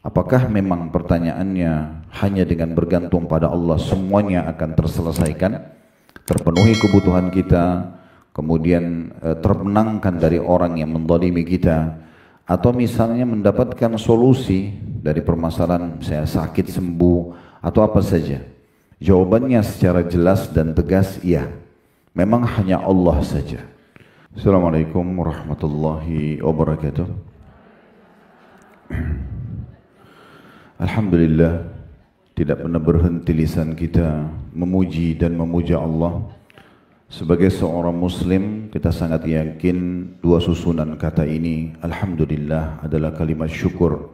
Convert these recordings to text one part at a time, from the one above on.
Apakah memang pertanyaannya hanya dengan bergantung pada Allah semuanya akan terselesaikan, terpenuhi kebutuhan kita, kemudian termenangkan dari orang yang menzalimi kita, atau misalnya mendapatkan solusi dari permasalahan saya sakit sembuh atau apa saja? Jawabannya secara jelas dan tegas iya, memang hanya Allah saja. Assalamualaikum warahmatullahi wabarakatuh. Alhamdulillah, tidak pernah berhenti lisan kita memuji dan memuja Allah. Sebagai seorang muslim, kita sangat yakin dua susunan kata ini, Alhamdulillah, adalah kalimat syukur,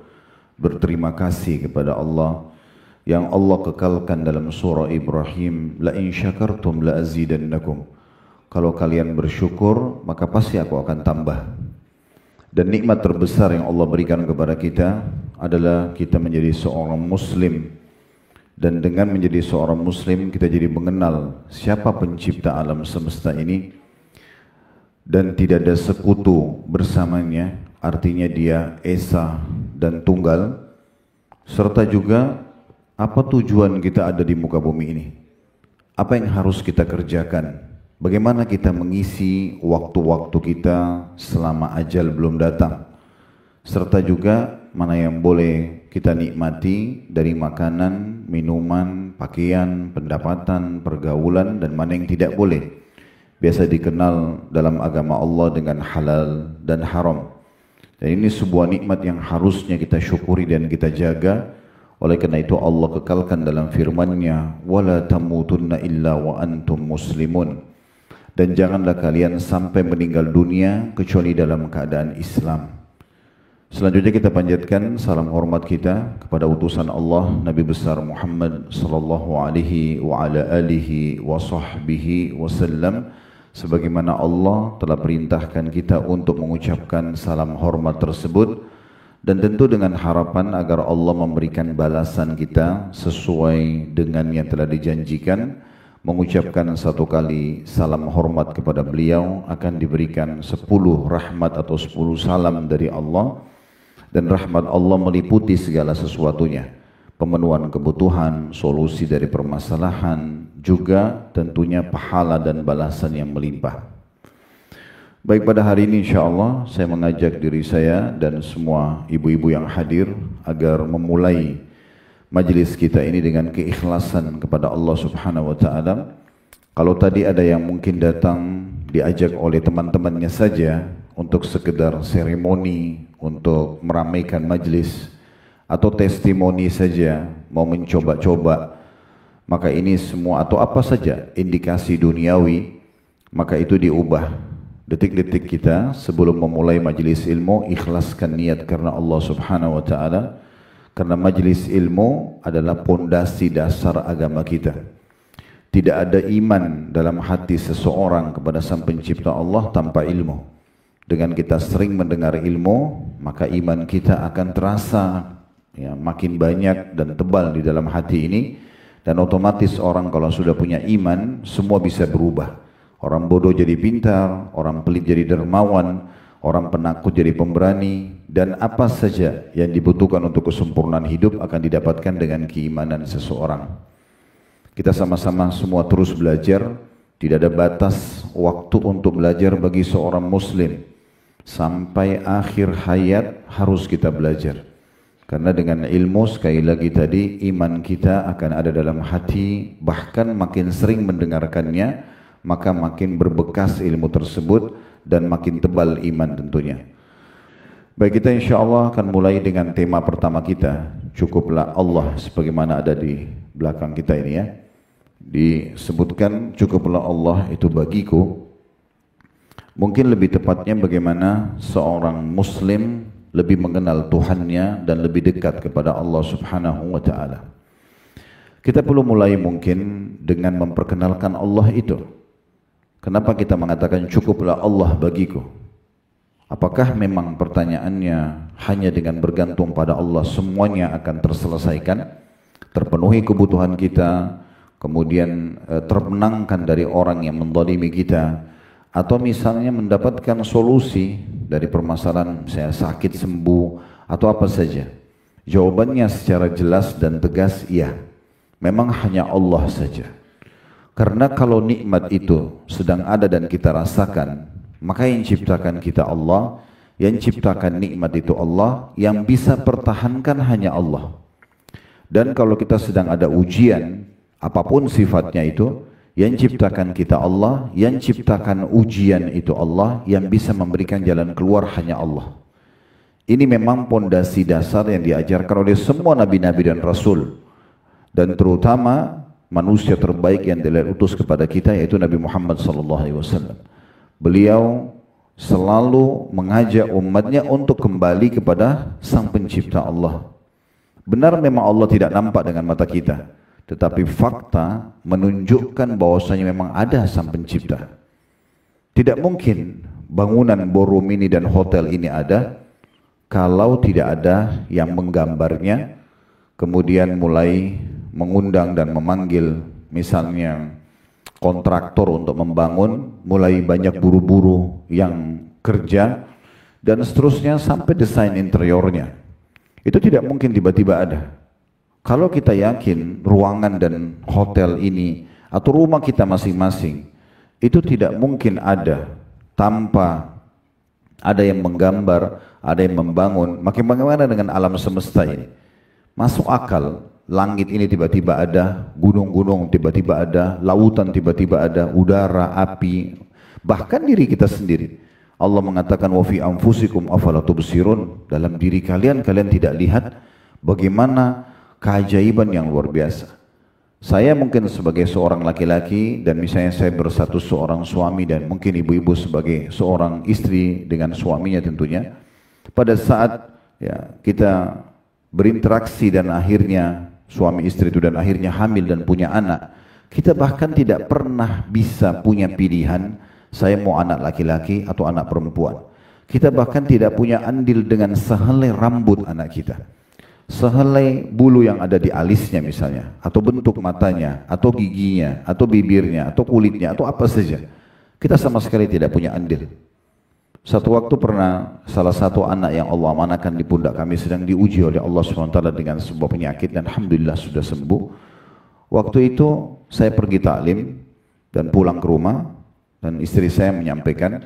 berterima kasih kepada Allah yang Allah kekalkan dalam surah Ibrahim, La in syakartum la azidannakum. Kalau kalian bersyukur, maka pasti aku akan tambah. Dan nikmat terbesar yang Allah berikan kepada kita adalah kita menjadi seorang muslim. Dan dengan menjadi seorang muslim, kita jadi mengenal siapa pencipta alam semesta ini. Dan tidak ada sekutu bersamanya, artinya dia esa dan tunggal. Serta juga apa tujuan kita ada di muka bumi ini. Apa yang harus kita kerjakan. Bagaimana kita mengisi waktu-waktu kita selama ajal belum datang. Serta juga mana yang boleh kita nikmati dari makanan, minuman, pakaian, pendapatan, pergaulan, dan mana yang tidak boleh. Biasa dikenal dalam agama Allah dengan halal dan haram. Dan ini sebuah nikmat yang harusnya kita syukuri dan kita jaga. Oleh karena itu Allah kekalkan dalam firman-Nya, "Wala tamutunna illa wa antum muslimun." Dan janganlah kalian sampai meninggal dunia kecuali dalam keadaan Islam. Selanjutnya kita panjatkan salam hormat kita kepada utusan Allah Nabi besar Muhammad sallallahu alaihi wa ala alihi wa sahbihi wasallam, sebagaimana Allah telah perintahkan kita untuk mengucapkan salam hormat tersebut, dan tentu dengan harapan agar Allah memberikan balasan kita sesuai dengan yang telah dijanjikan. Mengucapkan satu kali salam hormat kepada beliau akan diberikan 10 rahmat atau 10 salam dari Allah. Dan rahmat Allah meliputi segala sesuatunya, pemenuhan kebutuhan, solusi dari permasalahan, juga tentunya pahala dan balasan yang melimpah. Baik, pada hari ini insyaAllah saya mengajak diri saya dan semua ibu-ibu yang hadir agar memulai majlis kita ini dengan keikhlasan kepada Allah Subhanahu wa taala. Kalau tadi ada yang mungkin datang diajak oleh teman-temannya saja untuk sekedar seremoni, untuk meramaikan majlis atau testimoni saja, mau mencoba-coba, maka ini semua atau apa saja indikasi duniawi, maka itu diubah. Detik-detik kita sebelum memulai majlis ilmu, ikhlaskan niat karena Allah Subhanahu wa taala. Karena majlis ilmu adalah pondasi dasar agama kita. Tidak ada iman dalam hati seseorang kepada Sang Pencipta Allah tanpa ilmu. Dengan kita sering mendengar ilmu, maka iman kita akan terasa ya, makin banyak dan tebal di dalam hati ini. Dan otomatis orang kalau sudah punya iman, semua bisa berubah. Orang bodoh jadi pintar, orang pelit jadi dermawan, orang penakut jadi pemberani, dan apa saja yang dibutuhkan untuk kesempurnaan hidup akan didapatkan dengan keimanan seseorang. Kita sama-sama semua terus belajar, tidak ada batas waktu untuk belajar bagi seorang muslim. Sampai akhir hayat harus kita belajar. Karena dengan ilmu, sekali lagi tadi, iman kita akan ada dalam hati, bahkan makin sering mendengarkannya, maka makin berbekas ilmu tersebut, dan makin tebal iman tentunya. Baik, kita insyaAllah akan mulai dengan tema pertama kita, cukuplah Allah, sebagaimana ada di belakang kita ini ya. Disebutkan cukuplah Allah itu bagiku. Mungkin lebih tepatnya bagaimana seorang muslim lebih mengenal Tuhannya dan lebih dekat kepada Allah Subhanahu wa ta'ala. Kita perlu mulai mungkin dengan memperkenalkan Allah itu. Kenapa kita mengatakan cukuplah Allah bagiku? Apakah memang pertanyaannya hanya dengan bergantung pada Allah semuanya akan terselesaikan, terpenuhi kebutuhan kita, kemudian termenangkan dari orang yang menzalimi kita, atau misalnya mendapatkan solusi dari permasalahan saya sakit sembuh atau apa saja? Jawabannya secara jelas dan tegas, iya. Memang hanya Allah saja. Karena kalau nikmat itu sedang ada dan kita rasakan, maka yang ciptakan kita Allah, yang ciptakan nikmat itu Allah, yang bisa pertahankan hanya Allah. Dan kalau kita sedang ada ujian, apapun sifatnya itu, yang ciptakan kita Allah, yang ciptakan ujian itu Allah, yang bisa memberikan jalan keluar hanya Allah. Ini memang pondasi dasar yang diajarkan oleh semua nabi-nabi dan rasul. Dan terutama manusia terbaik yang diutus kepada kita, yaitu Nabi Muhammad SAW. Beliau selalu mengajak umatnya untuk kembali kepada Sang Pencipta Allah. Benar memang Allah tidak nampak dengan mata kita, tetapi fakta menunjukkan bahwasanya memang ada Sang Pencipta. Tidak mungkin bangunan ballroom ini dan hotel ini ada kalau tidak ada yang menggambarnya, kemudian mulai mengundang dan memanggil misalnya kontraktor untuk membangun, mulai banyak buru-buru yang kerja, dan seterusnya sampai desain interiornya. Itu tidak mungkin tiba-tiba ada. Kalau kita yakin ruangan dan hotel ini atau rumah kita masing-masing itu tidak mungkin ada tanpa ada yang menggambar, ada yang membangun, maka bagaimana dengan alam semesta ini? Masuk akal, langit ini tiba-tiba ada, gunung-gunung tiba-tiba ada, lautan tiba-tiba ada, udara, api, bahkan diri kita sendiri. Allah mengatakan wa fi anfusikum afala tubsirun, dalam diri kalian tidak lihat bagaimana keajaiban yang luar biasa. Saya mungkin sebagai seorang laki-laki dan misalnya saya bersatu seorang suami dan mungkin ibu-ibu sebagai seorang istri dengan suaminya tentunya, pada saat ya kita berinteraksi dan akhirnya suami istri itu dan akhirnya hamil dan punya anak, kita bahkan tidak pernah bisa punya pilihan saya mau anak laki-laki atau anak perempuan. Kita bahkan tidak punya andil dengan sehelai rambut anak kita, sehelai bulu yang ada di alisnya misalnya, atau bentuk matanya, atau giginya, atau bibirnya, atau kulitnya, atau apa saja. Kita sama sekali tidak punya andil. Satu waktu pernah salah satu anak yang Allah amanahkan di pundak kami sedang diuji oleh Allah SWT dengan sebuah penyakit dan alhamdulillah sudah sembuh. Waktu itu saya pergi taklim dan pulang ke rumah dan istri saya menyampaikan,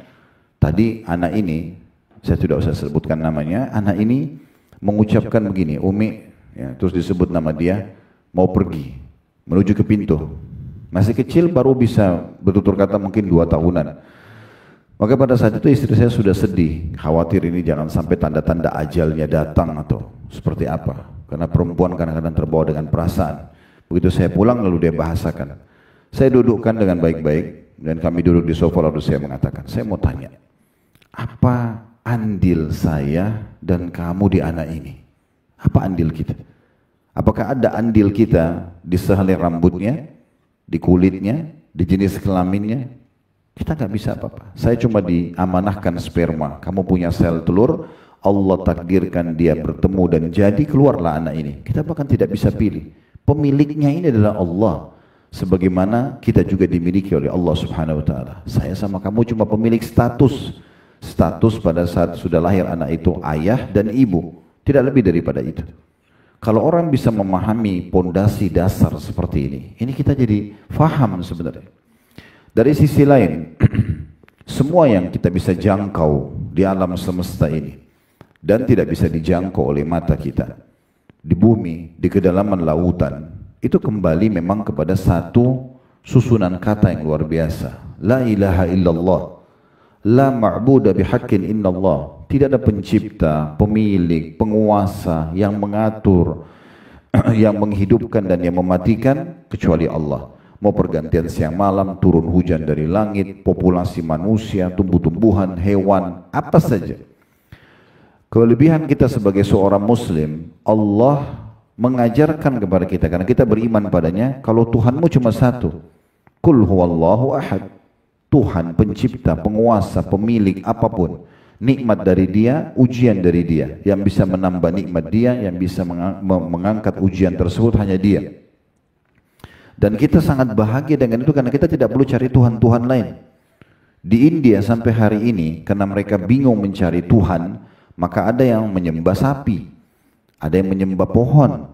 tadi anak ini, saya tidak usah sebutkan namanya, anak ini mengucapkan begini, Umi, ya, terus disebut nama dia, mau pergi, menuju ke pintu. Masih kecil baru bisa bertutur kata mungkin 2 tahunan. Maka pada saat itu istri saya sudah sedih, khawatir ini jangan sampai tanda-tanda ajalnya datang atau seperti apa. Karena perempuan kadang-kadang terbawa dengan perasaan. Begitu saya pulang lalu dia bahasakan. Saya dudukkan dengan baik-baik dan kami duduk di sofa lalu saya mengatakan, saya mau tanya, apa andil saya dan kamu di anak ini? Apa andil kita? Apakah ada andil kita di sehelai rambutnya, di kulitnya, di jenis kelaminnya? Kita nggak bisa apa-apa. Saya cuma diamanahkan sperma. Kamu punya sel telur, Allah takdirkan dia bertemu dan jadi keluarlah anak ini. Kita bahkan tidak bisa pilih. Pemiliknya ini adalah Allah. Sebagaimana kita juga dimiliki oleh Allah Subhanahu wa taala. Saya sama kamu cuma pemilik status. Status pada saat sudah lahir anak itu ayah dan ibu. Tidak lebih daripada itu. Kalau orang bisa memahami pondasi dasar seperti ini kita jadi faham sebenarnya. Dari sisi lain, semua yang kita bisa jangkau di alam semesta ini dan tidak bisa dijangkau oleh mata kita, di bumi, di kedalaman lautan, itu kembali memang kepada satu susunan kata yang luar biasa. La ilaha illallah, la ma'buda bihaqqin illallah. Tidak ada pencipta, pemilik, penguasa yang mengatur, yang menghidupkan dan yang mematikan kecuali Allah. Mau pergantian siang malam, turun hujan dari langit, populasi manusia, tumbuh-tumbuhan, hewan, apa saja. Kelebihan kita sebagai seorang muslim, Allah mengajarkan kepada kita, karena kita beriman padanya, kalau Tuhanmu cuma satu, Qul huwallahu ahad, Tuhan pencipta, penguasa, pemilik apapun, nikmat dari dia, ujian dari dia, yang bisa menambah nikmat dia, yang bisa mengangkat ujian tersebut hanya dia. Dan kita sangat bahagia dengan itu karena kita tidak perlu cari Tuhan-Tuhan lain. Di India sampai hari ini, karena mereka bingung mencari Tuhan, maka ada yang menyembah sapi, ada yang menyembah pohon.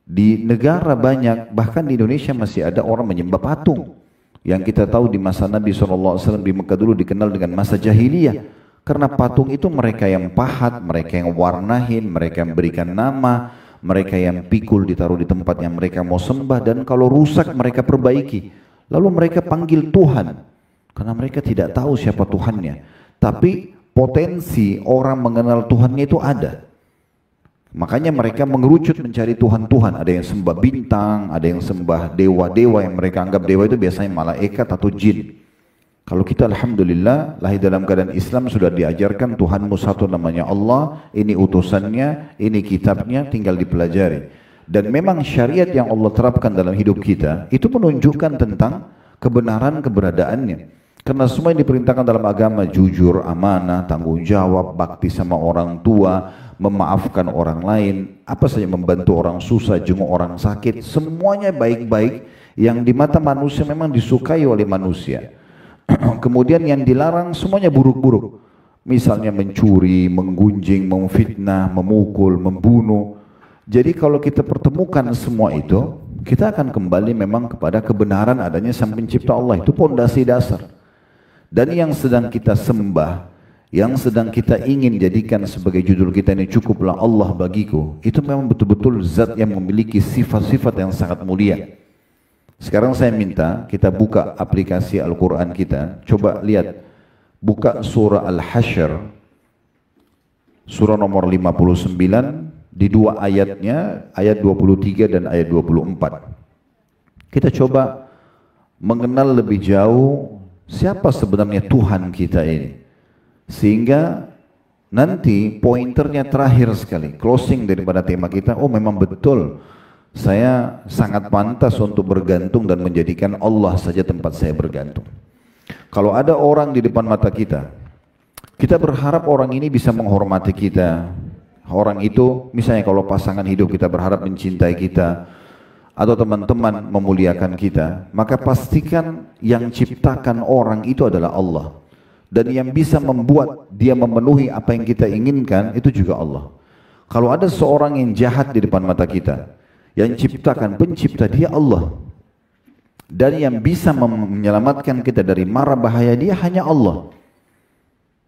Di negara banyak, bahkan di Indonesia masih ada orang menyembah patung. Yang kita tahu di masa Nabi SAW di Mekah dulu dikenal dengan masa jahiliyah. Karena patung itu mereka yang pahat, mereka yang warnahin, mereka yang berikan nama, mereka yang pikul ditaruh di tempat yang mereka mau sembah, dan kalau rusak mereka perbaiki. Lalu mereka panggil Tuhan, karena mereka tidak tahu siapa Tuhannya. Tapi potensi orang mengenal Tuhannya itu ada. Makanya mereka mengerucut mencari Tuhan-Tuhan. Ada yang sembah bintang, ada yang sembah dewa-dewa yang mereka anggap dewa itu biasanya malaikat atau jin. Kalau kita alhamdulillah lahir dalam keadaan Islam, sudah diajarkan Tuhanmu satu namanya Allah, ini utusannya, ini kitabnya, tinggal dipelajari. Dan memang syariat yang Allah terapkan dalam hidup kita itu menunjukkan tentang kebenaran keberadaannya. Karena semua yang diperintahkan dalam agama, jujur, amanah, tanggung jawab, bakti sama orang tua, memaafkan orang lain, apa saja, membantu orang susah, jenguk orang sakit, semuanya baik-baik yang di mata manusia memang disukai oleh manusia. Kemudian yang dilarang semuanya buruk-buruk. Misalnya mencuri, menggunjing, memfitnah, memukul, membunuh. Jadi kalau kita pertemukan semua itu, kita akan kembali memang kepada kebenaran adanya Sang Pencipta Allah. Itu pondasi dasar. Dan yang sedang kita sembah, yang sedang kita ingin jadikan sebagai judul kita ini, cukuplah Allah bagiku, itu memang betul-betul zat yang memiliki sifat-sifat yang sangat mulia. Sekarang saya minta kita buka aplikasi Al-Quran kita, coba lihat, buka surah Al-Hasyr, surah nomor 59, di dua ayatnya, ayat 23 dan ayat 24. Kita coba mengenal lebih jauh siapa sebenarnya Tuhan kita ini. Sehingga nanti pointernya terakhir sekali, closing daripada tema kita, oh memang betul, saya sangat pantas untuk bergantung dan menjadikan Allah saja tempat saya bergantung. Kalau ada orang di depan mata kita, kita berharap orang ini bisa menghormati kita. Orang itu, misalnya kalau pasangan hidup kita berharap mencintai kita, atau teman-teman memuliakan kita, maka pastikan yang ciptakan orang itu adalah Allah. Dan yang bisa membuat dia memenuhi apa yang kita inginkan itu juga Allah. Kalau ada seorang yang jahat di depan mata kita, yang ciptakan, pencipta dia Allah. Dan yang bisa menyelamatkan kita dari mara bahaya dia hanya Allah.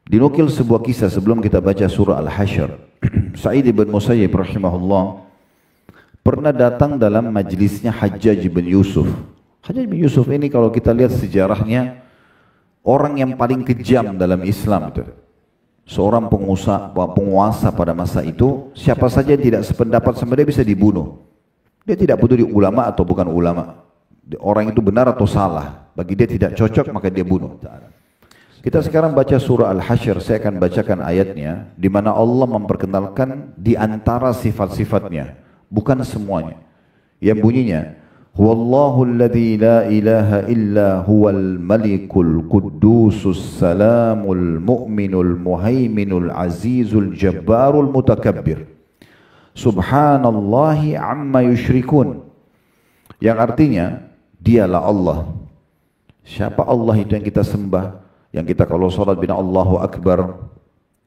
Dinukil sebuah kisah sebelum kita baca surah Al-Hasyr. Sa'id bin Musayyib rahimahullah pernah datang dalam majlisnya Hajjaj bin Yusuf. Hajjaj bin Yusuf ini kalau kita lihat sejarahnya, orang yang paling kejam dalam Islam itu. Seorang penguasa pada masa itu, siapa saja yang tidak sependapat sama dia bisa dibunuh. Dia tidak peduli ulama atau bukan ulama. Orang itu benar atau salah, bagi dia tidak cocok maka dia bunuh. Kita sekarang baca surah Al-Hasyr, saya akan bacakan ayatnya, di mana Allah memperkenalkan di antara sifat-sifatnya, bukan semuanya. Yang bunyinya, Huwallahu alladhi la ilaha illa huwal malikul quddusus salamul mu'minul muhaiminul azizul jabbarul mutakabbir. Subhanallahi amma yushrikun. Yang artinya, dialah Allah. Siapa Allah itu yang kita sembah? Yang kita kalau sholat bina Allahu Akbar,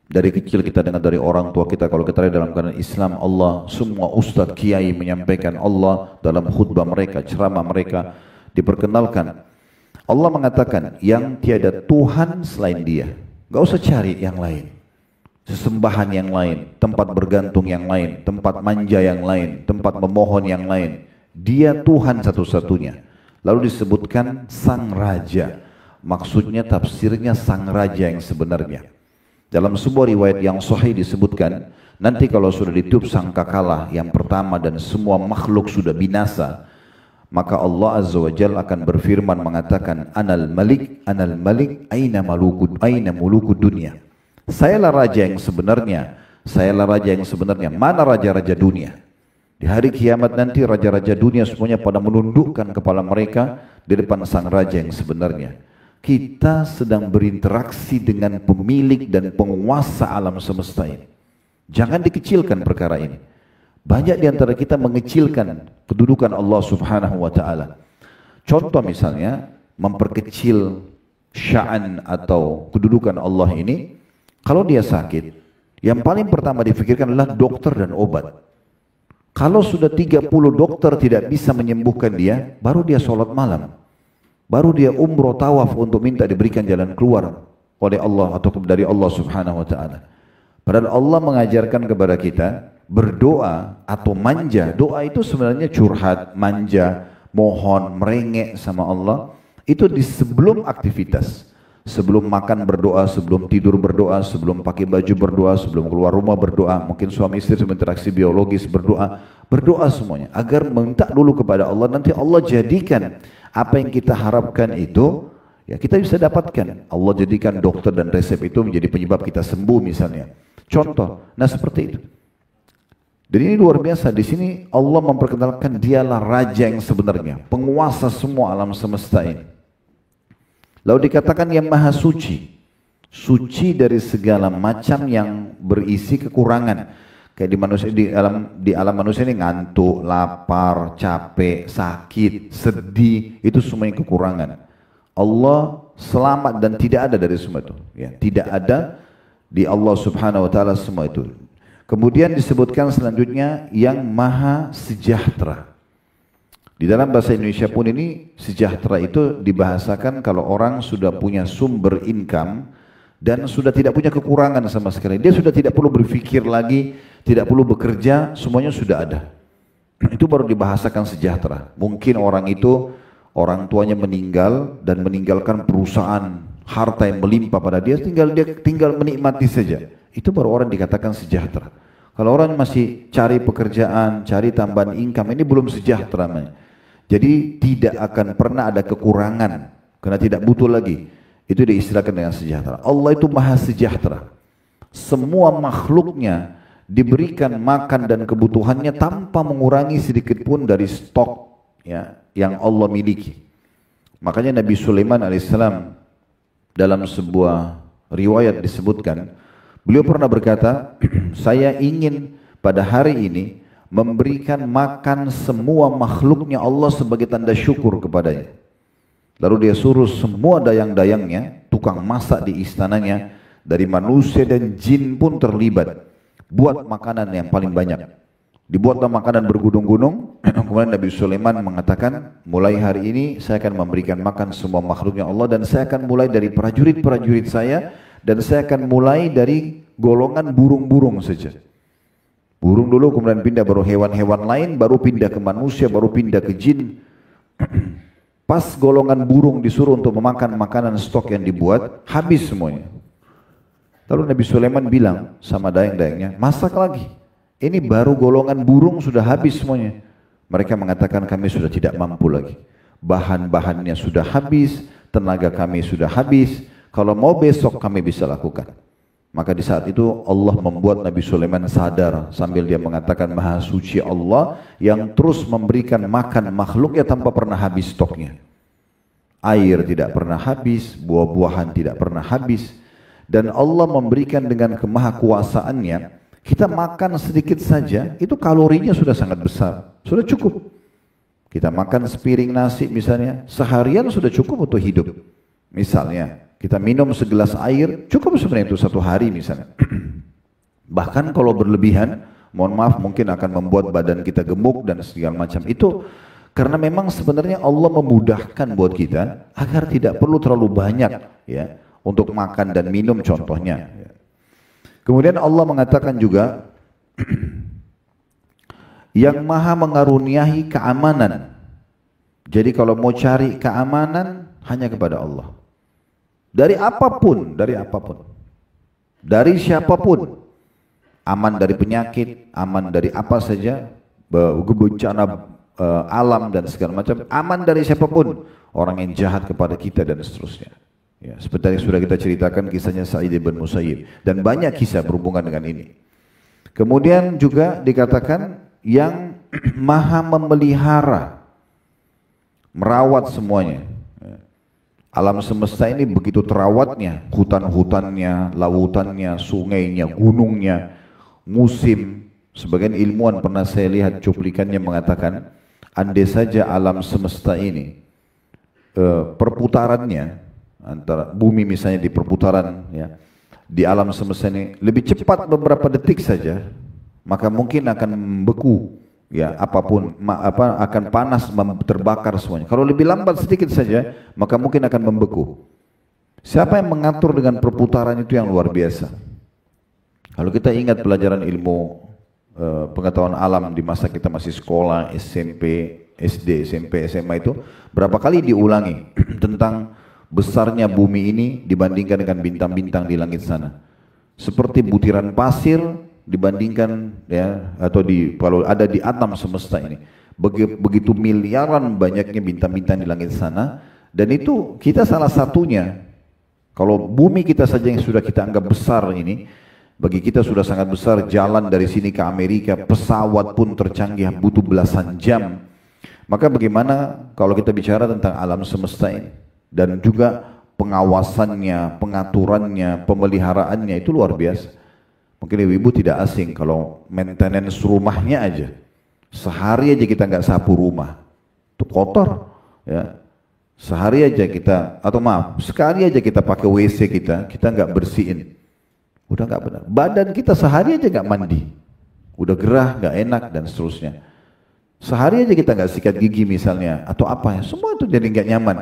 dari kecil kita dengar dari orang tua kita, kalau kita dalam keadaan Islam Allah, semua ustadz kiai menyampaikan Allah dalam khutbah mereka, ceramah mereka, diperkenalkan. Allah mengatakan yang tiada Tuhan selain Dia. Gak usah cari yang lain, sesembahan yang lain, tempat bergantung yang lain, tempat manja yang lain, tempat memohon yang lain. Dia Tuhan satu-satunya. Lalu disebutkan Sang Raja. Maksudnya tafsirnya Sang Raja yang sebenarnya. Dalam sebuah riwayat yang sahih disebutkan, nanti kalau sudah ditiup sangkakala yang pertama dan semua makhluk sudah binasa, maka Allah Azza wa Jalla akan berfirman mengatakan, Anal Malik, aina mulukud dunia. Sayalah raja yang sebenarnya, sayalah raja yang sebenarnya. Mana raja-raja dunia? Di hari kiamat nanti raja-raja dunia semuanya pada menundukkan kepala mereka di depan Sang Raja yang sebenarnya. Kita sedang berinteraksi dengan pemilik dan penguasa alam semesta ini. Jangan dikecilkan perkara ini. Banyak di antara kita mengecilkan kedudukan Allah Subhanahu wa taala. Contoh misalnya memperkecil sya'an atau kedudukan Allah ini. Kalau dia sakit, Yang paling pertama difikirkan adalah dokter dan obat. Kalau sudah 30 dokter tidak bisa menyembuhkan dia, baru dia sholat malam. Baru dia umroh tawaf untuk minta diberikan jalan keluar oleh Allah atau dari Allah Subhanahu wa taala. Padahal Allah mengajarkan kepada kita berdoa atau manja. Doa itu sebenarnya curhat, manja, mohon, merengek sama Allah. Itu di sebelum aktivitas. Sebelum makan berdoa, sebelum tidur berdoa, sebelum pakai baju berdoa, sebelum keluar rumah berdoa, mungkin suami istri berinteraksi biologis berdoa, berdoa semuanya agar minta dulu kepada Allah, nanti Allah jadikan apa yang kita harapkan itu ya kita bisa dapatkan. Allah jadikan dokter dan resep itu menjadi penyebab kita sembuh misalnya. Contoh, nah seperti itu. Dan ini luar biasa, di sini Allah memperkenalkan dialah raja yang sebenarnya, penguasa semua alam semesta ini. Lalu dikatakan yang maha suci, suci dari segala macam yang berisi kekurangan. Kayak di manusia, di alam manusia ini ngantuk, lapar, capek, sakit, sedih, itu semuanya kekurangan. Allah selamat dan tidak ada dari semua itu. Ya, tidak ada di Allah Subhanahu Wa Taala semua itu. Kemudian disebutkan selanjutnya yang maha sejahtera. Di dalam bahasa Indonesia pun ini sejahtera itu dibahasakan kalau orang sudah punya sumber income dan sudah tidak punya kekurangan sama sekali. Dia sudah tidak perlu berpikir lagi, tidak perlu bekerja, semuanya sudah ada. Itu baru dibahasakan sejahtera. Mungkin orang itu, orang tuanya meninggal dan meninggalkan perusahaan, harta yang melimpah pada dia tinggal menikmati saja. Itu baru orang dikatakan sejahtera. Kalau orang masih cari pekerjaan, cari tambahan income, ini belum sejahtera. Jadi tidak akan pernah ada kekurangan karena tidak butuh lagi. Itu diistilahkan dengan sejahtera. Allah itu maha sejahtera. Semua makhluknya diberikan makan dan kebutuhannya tanpa mengurangi sedikit pun dari stok ya yang Allah miliki. Makanya Nabi Sulaiman alaihissalam dalam sebuah riwayat disebutkan, beliau pernah berkata, saya ingin pada hari ini memberikan makan semua makhluknya Allah sebagai tanda syukur kepadanya. Lalu dia suruh semua dayang-dayangnya, tukang masak di istananya, dari manusia dan jin pun terlibat, buat makanan yang paling banyak. Dibuatlah makanan bergunung-gunung. Kemudian Nabi Sulaiman mengatakan, mulai hari ini saya akan memberikan makan semua makhluknya Allah, dan saya akan mulai dari prajurit-prajurit saya, dan saya akan mulai dari golongan burung-burung saja. Burung dulu, kemudian pindah baru hewan-hewan lain, baru pindah ke manusia, baru pindah ke jin. Pas golongan burung disuruh untuk memakan makanan stok yang dibuat, habis semuanya. Lalu Nabi Sulaiman bilang sama dayang-dayangnya, masak lagi. Ini baru golongan burung sudah habis semuanya. Mereka mengatakan kami sudah tidak mampu lagi. Bahan-bahannya sudah habis, tenaga kami sudah habis. Kalau mau besok kami bisa lakukan. Maka di saat itu Allah membuat Nabi Sulaiman sadar sambil dia mengatakan maha suci Allah yang terus memberikan makan makhluknya tanpa pernah habis stoknya. Air tidak pernah habis, buah-buahan tidak pernah habis. Dan Allah memberikan dengan kemahakuasaannya, kita makan sedikit saja, itu kalorinya sudah sangat besar, sudah cukup. Kita makan sepiring nasi misalnya, seharian sudah cukup untuk hidup. Misalnya, kita minum segelas air, cukup sebenarnya itu satu hari misalnya. Bahkan kalau berlebihan, mohon maaf mungkin akan membuat badan kita gemuk dan segala macam. Itu karena memang sebenarnya Allah memudahkan buat kita agar tidak perlu terlalu banyak ya untuk makan dan minum contohnya. Kemudian Allah mengatakan juga yang maha mengaruniai keamanan. Jadi kalau mau cari keamanan hanya kepada Allah. Dari apapun, dari siapapun, aman dari penyakit, aman dari apa saja, bencana alam dan segala macam, aman dari siapapun, orang yang jahat kepada kita dan seterusnya. Ya, seperti yang sudah kita ceritakan kisahnya Sa'id bin Musayyib dan banyak kisah berhubungan dengan ini. Kemudian juga dikatakan yang maha memelihara, merawat semuanya. Alam semesta ini begitu terawatnya, hutan-hutannya, lautannya, sungainya, gunungnya, musim. Sebagian ilmuwan pernah saya lihat cuplikannya mengatakan, andai saja alam semesta ini perputarannya antara bumi misalnya di perputaran ya, di alam semesta ini lebih cepat beberapa detik saja, maka mungkin akan membeku, ya apapun akan panas, terbakar semuanya. Kalau lebih lambat sedikit saja, maka mungkin akan membeku. Siapa yang mengatur dengan perputaran itu yang luar biasa? Kalau kita ingat pelajaran ilmu pengetahuan alam di masa kita masih sekolah, SMP, SD, SMP, SMA itu berapa kali diulangi tentang besarnya bumi ini dibandingkan dengan bintang-bintang di langit sana. Seperti butiran pasir dibandingkan ya, atau kalau ada di alam semesta ini. Begitu miliaran banyaknya bintang-bintang di langit sana, dan itu kita salah satunya. Kalau bumi kita saja yang sudah kita anggap besar ini, bagi kita sudah sangat besar, jalan dari sini ke Amerika, pesawat pun tercanggih butuh belasan jam. Maka bagaimana kalau kita bicara tentang alam semesta ini? Dan juga pengawasannya, pengaturannya, pemeliharaannya itu luar biasa. Mungkin ibu-ibu tidak asing kalau maintenance rumahnya aja. Sehari aja kita nggak sapu rumah, itu kotor. Ya. Sehari aja kita, atau maaf, sekali aja kita pakai WC kita nggak bersihin. Udah nggak benar. Badan kita sehari aja nggak mandi, udah gerah, nggak enak dan seterusnya. Sehari aja kita nggak sikat gigi misalnya, atau apa ya, semua itu jadi nggak nyaman.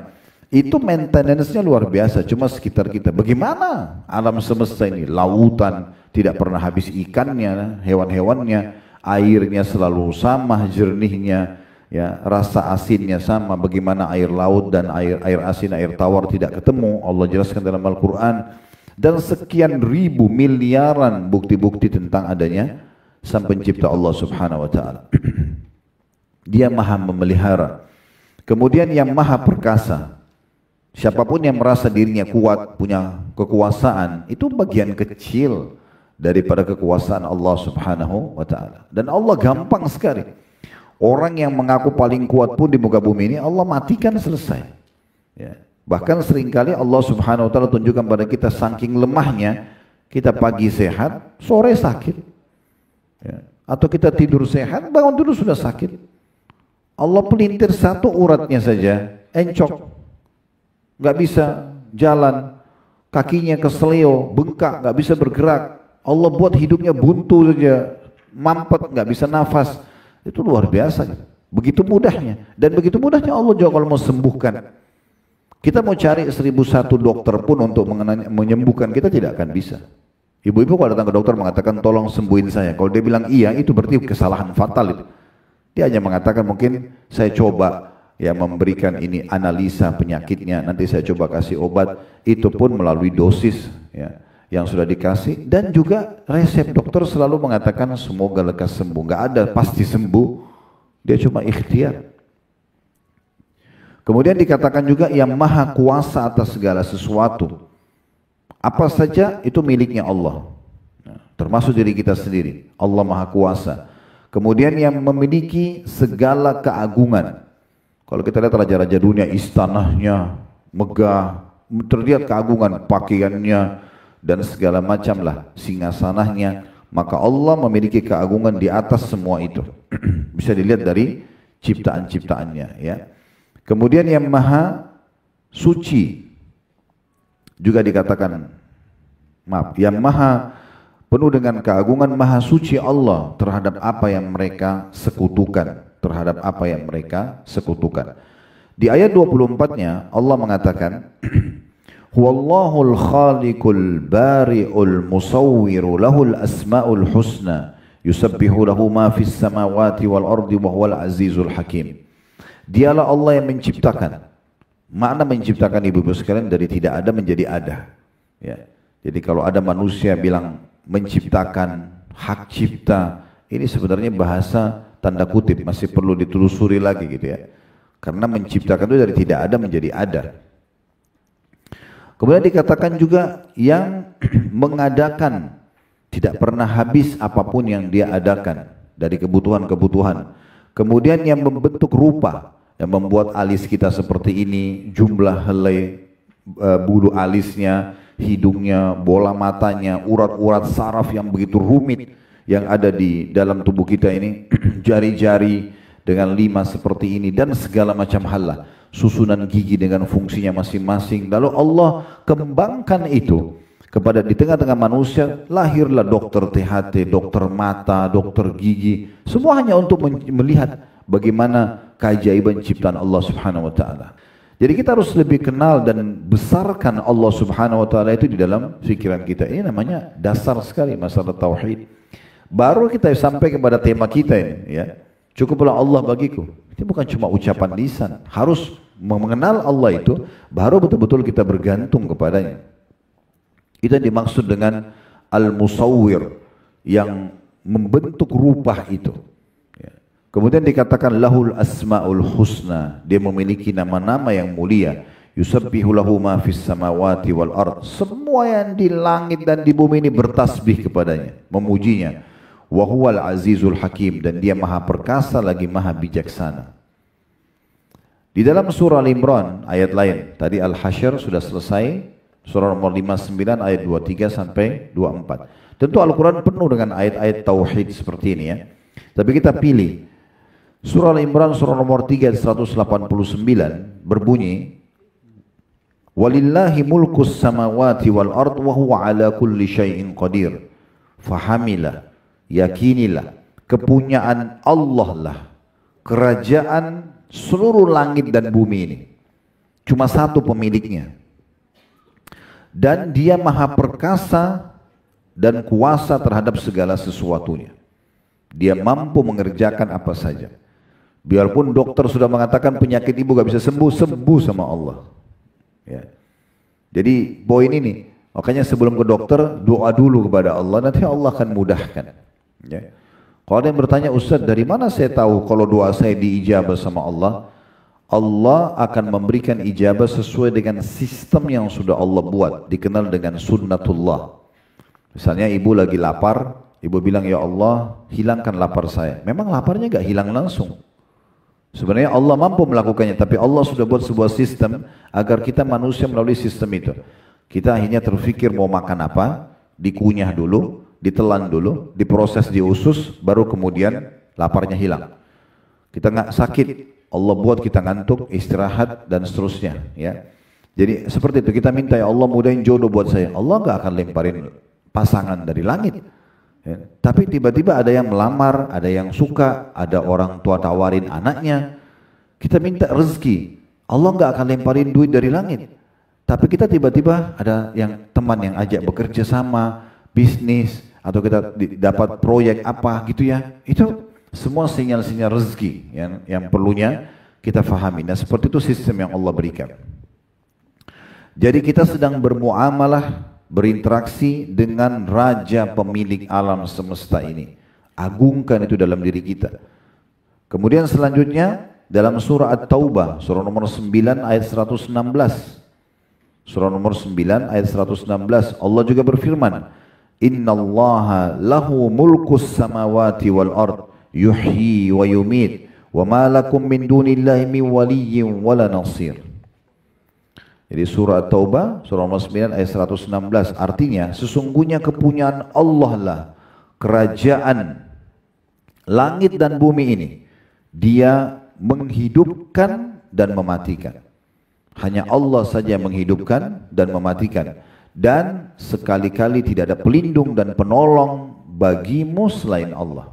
Itu maintenance-nya luar biasa, cuma sekitar kita. Bagaimana alam semesta ini? Lautan tidak pernah habis ikannya, hewan-hewannya, airnya selalu sama jernihnya, ya, rasa asinnya sama. Bagaimana air laut dan air asin, air tawar tidak ketemu? Allah jelaskan dalam Al-Quran. Dan sekian ribu miliaran bukti-bukti tentang adanya Sang Pencipta Allah Subhanahu wa Ta'ala. Dia maha memelihara. Kemudian yang maha perkasa. Siapapun yang merasa dirinya kuat, punya kekuasaan, itu bagian kecil daripada kekuasaan Allah Subhanahu wa Ta'ala. Dan Allah gampang sekali. Orang yang mengaku paling kuat pun di muka bumi ini, Allah matikan, selesai. Ya. Bahkan seringkali Allah Subhanahu wa Ta'ala tunjukkan pada kita saking lemahnya, kita pagi sehat, sore sakit. Ya. Atau kita tidur sehat, bangun dulu sudah sakit. Allah pelintir satu uratnya saja, encok. Nggak bisa jalan, kakinya keseleo, bengkak, nggak bisa bergerak. Allah buat hidupnya buntu saja, mampet, nggak bisa nafas. Itu luar biasa. Begitu mudahnya, dan begitu mudahnya Allah juga kalau mau sembuhkan. Kita mau cari 1001 dokter pun untuk menyembuhkan kita tidak akan bisa. Ibu-ibu kalau datang ke dokter mengatakan tolong sembuhin saya, kalau dia bilang iya, itu berarti kesalahan fatal itu. Dia hanya mengatakan mungkin saya coba ya memberikan ini analisa penyakitnya, nanti saya coba kasih obat, itu pun melalui dosis ya yang sudah dikasih. Dan juga resep dokter selalu mengatakan semoga lekas sembuh, nggak ada pasti sembuh, dia cuma ikhtiar. Kemudian dikatakan juga yang maha kuasa atas segala sesuatu, apa saja itu miliknya Allah, termasuk diri kita sendiri. Allah maha kuasa. Kemudian yang memiliki segala keagungan. Kalau kita lihat raja-raja dunia, istananya megah, terlihat keagungan pakaiannya dan segala macam lah, singgasananya. Maka Allah memiliki keagungan di atas semua itu. Bisa dilihat dari ciptaan-ciptaannya, ya. Kemudian yang maha suci juga dikatakan, maaf, yang maha penuh dengan keagungan, maha suci Allah terhadap apa yang mereka sekutukan. Terhadap apa yang mereka sekutukan. Di ayat 24-nya Allah mengatakan, Huwallahul khaliqul bari'ul musawwiru lahul asma'ul husna yusabbihu lahu ma fis samawati wal ardi wa huwal azizul hakim. Dialah Allah yang menciptakan. Makna menciptakan ibu-ibu sekalian dari tidak ada menjadi ada. Ya. Jadi kalau ada manusia bilang menciptakan, hak cipta, ini sebenarnya bahasa tanda kutip, masih perlu ditelusuri lagi gitu ya. Karena menciptakan itu dari tidak ada menjadi ada. Kemudian dikatakan juga yang mengadakan, tidak pernah habis apapun yang dia adakan dari kebutuhan-kebutuhan. Kemudian yang membentuk rupa, yang membuat alis kita seperti ini, jumlah helai bulu alisnya, hidungnya, bola matanya, urat-urat saraf yang begitu rumit yang ada di dalam tubuh kita ini, jari-jari dengan 5 seperti ini dan segala macam hal lah, susunan gigi dengan fungsinya masing-masing. Lalu Allah kembangkan itu Kepada di tengah-tengah manusia lahirlah dokter THT, dokter mata, dokter gigi, semua hanya untuk melihat bagaimana keajaiban ciptaan Allah Subhanahu wa taala. Jadi kita harus lebih kenal dan besarkan Allah Subhanahu wa taala itu di dalam pikiran kita. Ini namanya dasar sekali masalah tauhid. Baru kita sampai kepada tema kita ini, ya. Cukuplah Allah bagiku. Itu bukan cuma ucapan lisan, harus mengenal Allah itu baru betul-betul kita bergantung kepadanya. Itu yang dimaksud dengan al-musawwir, yang membentuk rupa itu. Kemudian dikatakan lahul asmaul husna, dia memiliki nama-nama yang mulia. Yusabbihu lahu ma fis samawati wal ard, semua yang di langit dan di bumi ini bertasbih kepadanya, memujinya. Wa huwal azizul hakim, dan dia maha perkasa lagi maha bijaksana. Di dalam surah Al-Imran ayat lain, tadi Al-Hasyr sudah selesai. Surah nomor 59 ayat 23 sampai 24. Tentu Al-Quran penuh dengan ayat-ayat tauhid seperti ini, ya. Tapi kita pilih surah Al-Imran surah nomor 3 ayat 189 berbunyi, Walillahi mulkus samawati wal ard wa huwa ala kulli syai'in qadir. Fahamilah, yakinilah, kepunyaan Allah lah kerajaan seluruh langit dan bumi ini. Cuma satu pemiliknya. Dan dia maha perkasa dan kuasa terhadap segala sesuatunya. Dia mampu mengerjakan apa saja. Biarpun dokter sudah mengatakan penyakit ibu gak bisa sembuh, sembuh sama Allah. Ya. Jadi poin ini, makanya sebelum ke dokter doa dulu kepada Allah, nanti Allah akan mudahkan. Ya. Kalau ada yang bertanya, Ustaz dari mana saya tahu kalau doa saya diijabah sama Allah? Allah akan memberikan ijabah sesuai dengan sistem yang sudah Allah buat, dikenal dengan sunnatullah. Misalnya ibu lagi lapar, ibu bilang, ya Allah hilangkan lapar saya. Memang laparnya gak hilang langsung. Sebenarnya Allah mampu melakukannya, tapi Allah sudah buat sebuah sistem agar kita manusia melalui sistem itu. Kita akhirnya terfikir mau makan apa, dikunyah dulu, ditelan dulu, diproses di usus, baru kemudian laparnya hilang. Kita nggak sakit, Allah buat kita ngantuk, istirahat dan seterusnya, ya. Jadi seperti itu, kita minta ya Allah mudahin jodoh buat saya. Allah nggak akan lemparin pasangan dari langit. Ya. Tapi tiba-tiba ada yang melamar, ada yang suka, ada orang tua tawarin anaknya. Kita minta rezeki, Allah nggak akan lemparin duit dari langit. Tapi kita tiba-tiba ada yang teman yang ajak bekerja sama, bisnis, atau kita dapat proyek apa gitu ya. Itu semua sinyal-sinyal rezeki yang perlunya kita fahami. Nah seperti itu sistem yang Allah berikan. Jadi kita sedang bermuamalah, berinteraksi dengan Raja pemilik alam semesta ini. Agungkan itu dalam diri kita. Kemudian selanjutnya dalam surah At-Taubah, surah nomor 9 ayat 116. Surah nomor 9 ayat 116, Allah juga berfirman, Innallaha lahu mulkus samawati wal ard yuhyi wa yumit wa ma lakum min dunillahi min waliyyin wala nasir. Jadi surah At-Taubah surah nomor 9 ayat 116 artinya sesungguhnya kepunyaan Allah lah kerajaan langit dan bumi ini. Dia menghidupkan dan mematikan. Hanya Allah saja yang menghidupkan dan mematikan. Dan sekali-kali tidak ada pelindung dan penolong bagimu selain Allah.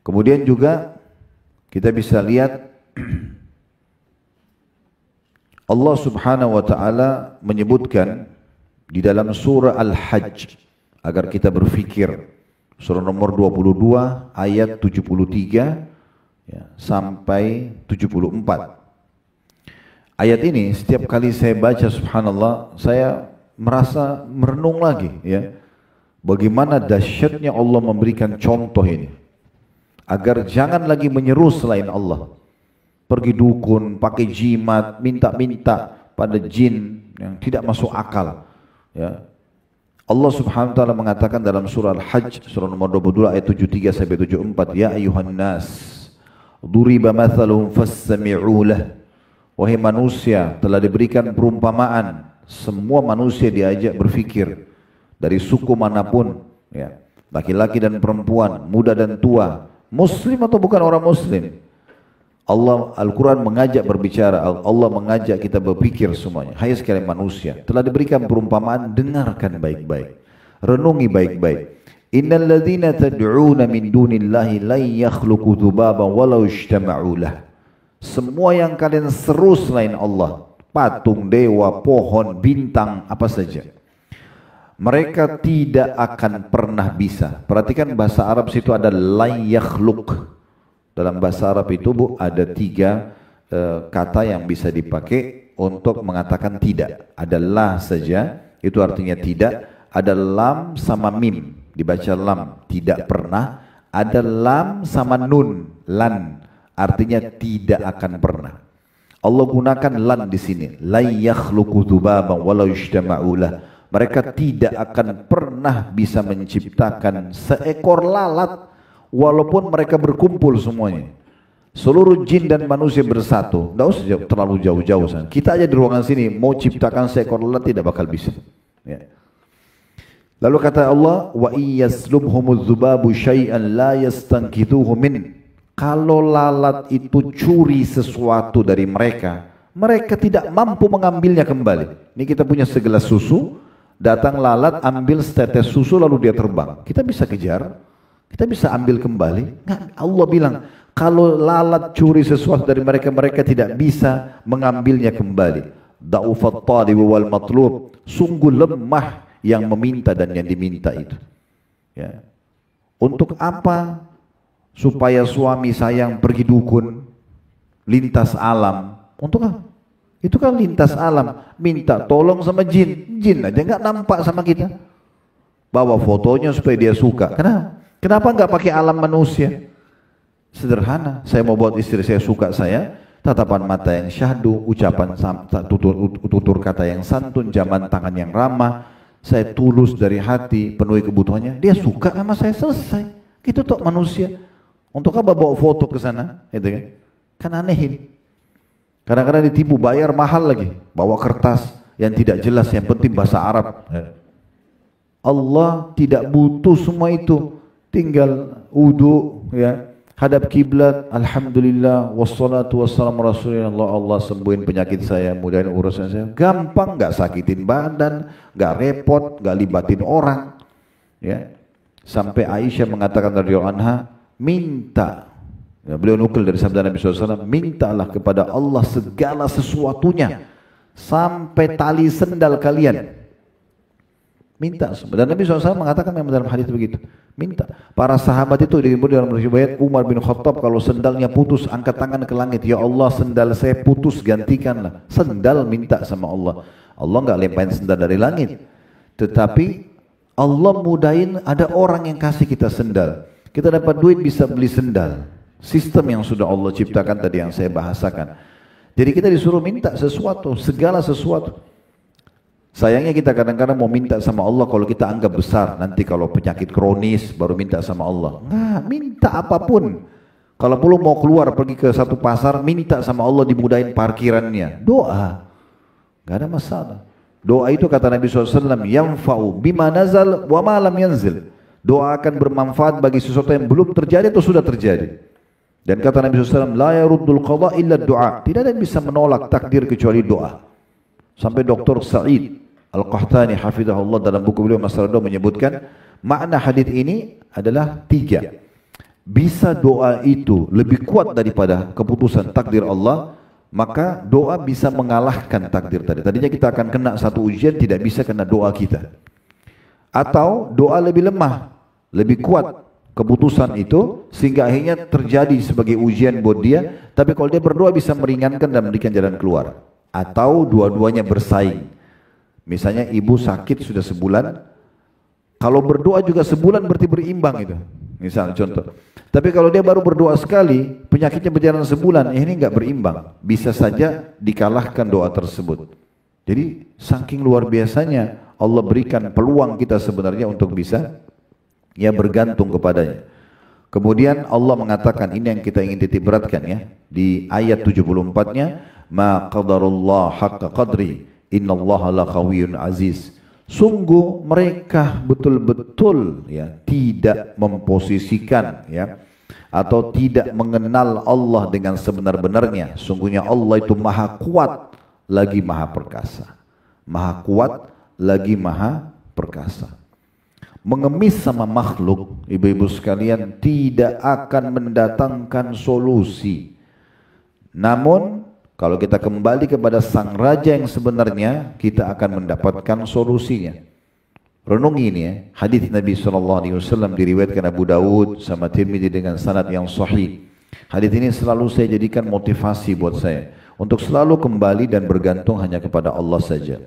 Kemudian juga kita bisa lihat Allah Subhanahu wa taala menyebutkan di dalam surah Al-Hajj agar kita berfikir. Surah nomor 22 ayat 73 ya, sampai 74. Ayat ini setiap kali saya baca subhanallah saya merasa merenung lagi ya. Bagaimana dahsyatnya Allah memberikan contoh ini. Agar jangan lagi menyeru selain Allah. Pergi dukun, pakai jimat, minta-minta pada jin yang tidak masuk akal. Ya. Allah Subhanahu wa taala mengatakan dalam surah Al-Hajj surah nomor 22 ayat 73 sampai 74, ya ayuhan nas duriba mathalun fastami'u lah. Wahai manusia, telah diberikan perumpamaan. Semua manusia diajak berfikir dari suku manapun, ya. Laki-laki dan perempuan, muda dan tua, muslim atau bukan orang muslim. Allah, Al-Quran mengajak berbicara, Allah mengajak kita berpikir semuanya. Hai sekalian manusia, telah diberikan perumpamaan, dengarkan baik-baik, renungi baik-baik. Innal ladzina tad'una min dunillahi la yakhluqu dzubaban walau ijtama'u lah. Semua yang kalian seru selain Allah, patung, dewa, pohon, bintang, apa saja, mereka tidak akan pernah bisa. Perhatikan bahasa Arab situ ada la yakhluq. Dalam bahasa Arab itu ada 3 kata yang bisa dipakai untuk mengatakan tidak. Ada la saja, itu artinya tidak. Ada lam sama mim, dibaca lam, tidak pernah. Ada lam sama nun, lan, artinya tidak akan pernah. Allah gunakan lan di sini. La yakhluqu dzubaban walau ijtama'u lah. Mereka tidak akan pernah bisa menciptakan seekor lalat walaupun mereka berkumpul semuanya. Seluruh jin dan manusia bersatu. Tidak usah terlalu jauh-jauh. Kita aja di ruangan sini mau ciptakan seekor lalat tidak bakal bisa. Ya. Lalu kata Allah, wa iyaslubhumudz dzubabu syai'an la yastankithuhu min. Kalau lalat itu curi sesuatu dari mereka, mereka tidak mampu mengambilnya kembali. Ini kita punya segelas susu, datang lalat ambil setetes susu lalu dia terbang. Kita bisa kejar, kita bisa ambil kembali. Nggak, Allah bilang kalau lalat curi sesuatu dari mereka, mereka tidak bisa mengambilnya kembali. Da'ufat talib wal matlub, sungguh lemah yang meminta dan yang diminta itu. Ya. Untuk apa? Supaya suami sayang pergi dukun, lintas alam. Untuk apa? Itu kan lintas alam, minta tolong sama jin. Jin aja nggak nampak sama kita. Bawa fotonya supaya dia suka. Kenapa? Kenapa nggak pakai alam manusia? Sederhana. Saya mau buat istri saya suka saya, tatapan mata yang syahdu, ucapan tutur kata yang santun, jaman tangan yang ramah. Saya tulus dari hati, penuhi kebutuhannya. Dia suka sama saya, selesai. Itu tok manusia. Untuk apa bawa foto ke sana? Itu kan? Kan aneh ini. Kadang-kadang ditipu, bayar mahal lagi. Bawa kertas yang tidak jelas, yang penting bahasa Arab. Allah tidak butuh semua itu. Tinggal wudu, ya, hadap kiblat, alhamdulillah, wassalatu wassalamu rasulillah, Allah sembuhin penyakit saya, mudahin urusan saya. Gampang, nggak sakitin badan, nggak repot, nggak libatin orang. Ya. Sampai Aisyah mengatakan radhiyallahu anha, minta. Ya, beliau nukil dari sabda Nabi SAW, mintalah kepada Allah segala sesuatunya sampai tali sendal kalian. Minta. Dan Nabi SAW mengatakan memang dalam hadis begitu. Minta. Para sahabat itu disebut dalam riwayat Umar bin Khattab kalau sendalnya putus angkat tangan ke langit, ya Allah sendal saya putus gantikanlah. Sendal minta sama Allah. Allah nggak lemparin sendal dari langit. Tetapi Allah mudahin ada orang yang kasih kita sendal. Kita dapat duit bisa beli sendal. Sistem yang sudah Allah ciptakan tadi yang saya bahasakan. Jadi kita disuruh minta sesuatu, segala sesuatu. Sayangnya kita kadang-kadang mau minta sama Allah kalau kita anggap besar. Nanti kalau penyakit kronis baru minta sama Allah. Nggak, minta apapun. Kalau perlu mau keluar pergi ke satu pasar, minta sama Allah dimudahin parkirannya. Doa. Nggak ada masalah. Doa itu kata Nabi SAW, yanfa'u bima nazal wa ma lam yanzil. Doa akan bermanfaat bagi sesuatu yang belum terjadi atau sudah terjadi. Dan kata Nabi SAW, la yaruddul qadha illa doa. Tidak ada yang bisa menolak takdir kecuali doa. Sampai Dr. Sa'id Al-Qahtani hafizahullah dalam buku beliau Masalah Doa menyebutkan makna hadis ini adalah 3. Bisa doa itu lebih kuat daripada keputusan takdir Allah, maka doa bisa mengalahkan takdir tadi. Tadinya kita akan kena satu ujian, tidak bisa kena doa kita. Atau doa lebih lemah, lebih kuat keputusan itu sehingga akhirnya terjadi sebagai ujian buat dia, tapi kalau dia berdoa bisa meringankan dan memberikan jalan keluar. Atau dua-duanya bersaing. Misalnya ibu sakit sudah sebulan, kalau berdoa juga sebulan berarti berimbang itu. Misal contoh. Tapi kalau dia baru berdoa sekali, penyakitnya berjalan sebulan, ini nggak berimbang. Bisa saja dikalahkan doa tersebut. Jadi saking luar biasanya Allah berikan peluang kita sebenarnya untuk bisa ya bergantung kepadanya. Kemudian Allah mengatakan, ini yang kita ingin titik beratkan ya, di ayat 74-nya, ma qadarullah haqqa qadri innallaha laqawiyyun aziz. Sungguh mereka betul-betul ya tidak memposisikan ya atau tidak mengenal Allah dengan sebenar-benarnya, sungguhnya Allah itu maha kuat lagi maha perkasa. Maha kuat lagi maha perkasa. Mengemis sama makhluk, ibu-ibu sekalian, tidak akan mendatangkan solusi. Namun kalau kita kembali kepada sang raja yang sebenarnya, kita akan mendapatkan solusinya. Renungi ini ya, hadis Nabi SAW diriwayatkan Abu Dawud sama Tirmidzi dengan sanad yang sahih. Hadis ini selalu saya jadikan motivasi buat saya untuk selalu kembali dan bergantung hanya kepada Allah saja.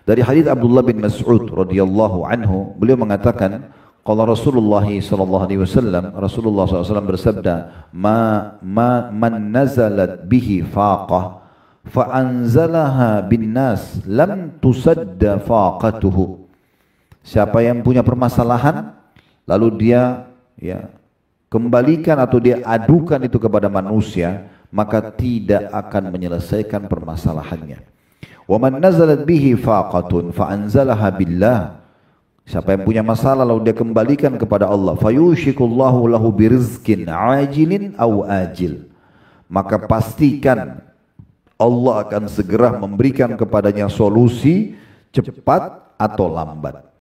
Dari hadis Abdullah bin Mas'ud radhiyallahu anhu, beliau mengatakan, qala Rasulullah sallallahu alaihi wasallam, Rasulullah SAW bersabda, man nazalat bihi faqah fa anzalaha bin nas lam tusadda faqatuhu. Siapa yang punya permasalahan lalu dia kembalikan atau dia adukan itu kepada manusia, maka tidak akan menyelesaikan permasalahannya. Wa man nazalat bihi faqatun fa anzalaha billah. Siapa yang punya masalah lalu dia kembalikan kepada Allah, fayushikullahu lahu birizqin ajilin aw ajil. Maka pastikan Allah akan segera memberikan kepadanya solusi cepat atau lambat.